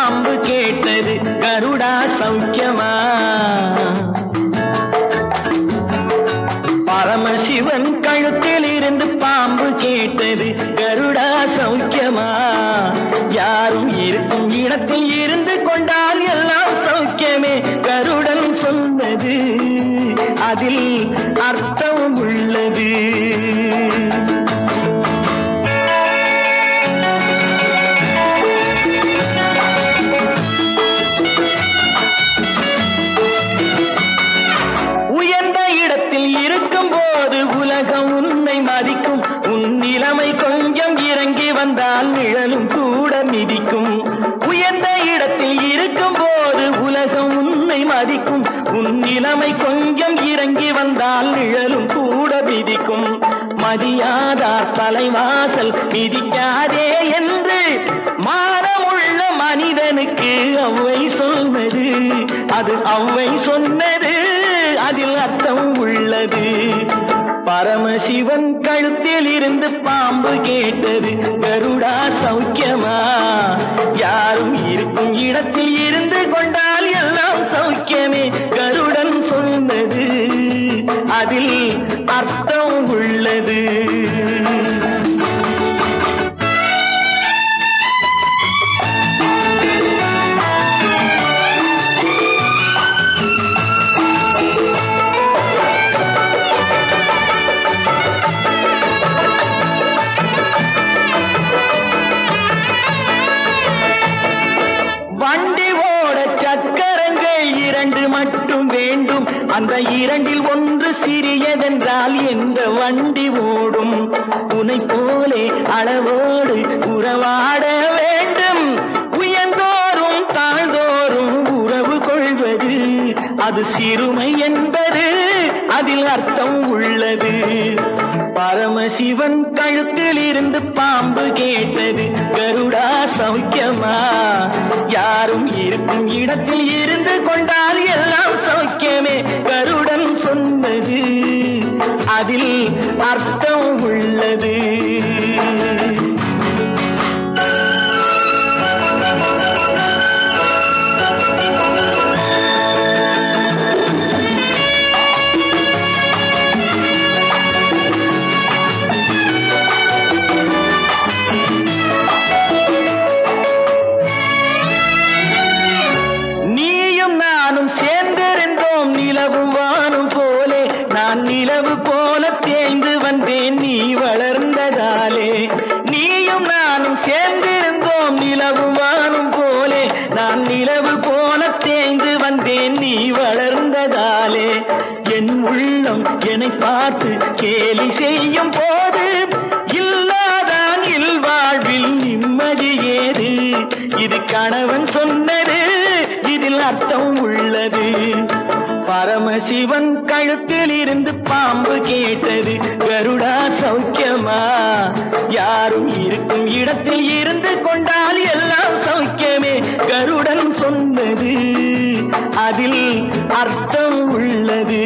பாம்பு கேட்டது கருடா சௌக்கியமா? பரமசிவன் கழுத்தில் இருந்து பாம்பு கேட்டது கருடா சௌக்கியமா? யாரும் இருக்கும் இடத்தில் இருந்து கொண்டால் எல்லாம் சௌக்கியமே கருடன் சொன்னது, அதில் அர்த்தம் உள்ளது. உயர்ந்த இடத்தில் இருக்கும் போது உலகம் உன்னை மதிக்கும், உன் நிலைமை கொஞ்சம் இறங்கி வந்தால் நிழலும் கூட மிதிக்கும். உயர்ந்த இடத்தில் இருக்கும் போது உலகம் உன்னை மதிக்கும், உன் நிலைமை கொஞ்சம் இறங்கி வந்தால் நிழலும் கூட மிதிக்கும். மதியாதார் தலைவாசல் மிதிக்காதே என்று மானமுள்ள மனிதனுக்கு அவ்வை சொன்னது, அது அவ்வை சொன்னது, அதில் அர்த்தம் உள்ளது. பரமசிவன் கழுத்தில் இருந்து பாம்பு கேட்டது கருடா சௌக்கியமா? யாரும் இருக்கும் இடத்தில் இருந்து கொண்டால் எல்லாம் சௌக்கியமே கருடன் சொன்னது, அதில் அர்த்தம் உள்ளது. வண்டி ஓட சக்கரங்கள் இரண்டு மட்டும் வேண்டும், அந்த இரண்டில் ஒன்று சிறியதென்றால் எந்த வண்டி ஓடும்? உனை போலே அளவோடு உறவாட வேண்டும், உயர்ந்தோறும் தாழ்ந்தோறும் உறவு கொள்வது அது சிறுமை என்பது, அதில் அர்த்தம் உள்ளது. பரமசிவன் கழுத்தில் இருந்து பாம்பு கேட்டது கருடா சௌக்கியமா? யாரும் இருக்கும் இடத்தில் இருந்து கொண்டால் எல்லாம் சௌக்கியமே கருடன் சொன்னது, அதில் அர்த்தம் உள்ளது. சேர்ந்திருந்தோம் நிலவும் வானும் போலே, நான் நிலவு போல தேய்ந்து வந்தேன் நீ வளர்ந்ததாலே. நீயும் நானும் சேர்ந்திருந்தோம் நிலவும் வானும் போலே, நான் நிலவு போல தேய்ந்து வந்தேன் நீ வளர்ந்ததாலே. என் உள்ளம் என்னை பார்த்து கேலி செய்யும் போது இல்லாதான் இல்வாழ்வில் நிம்மதி ஏது? இது கணவன் சொன்னது, இதில் அர்த்தம் உள்ளது. பரமசிவன் கழுத்தில் இருந்து பாம்பு கேட்டது கருடா சௌக்கியமா? யாரும் இருக்கும் இடத்தில் இருந்து கொண்டால் எல்லாம் சௌக்கியமே கருடன் சொன்னது, அதில் அர்த்தம் உள்ளது.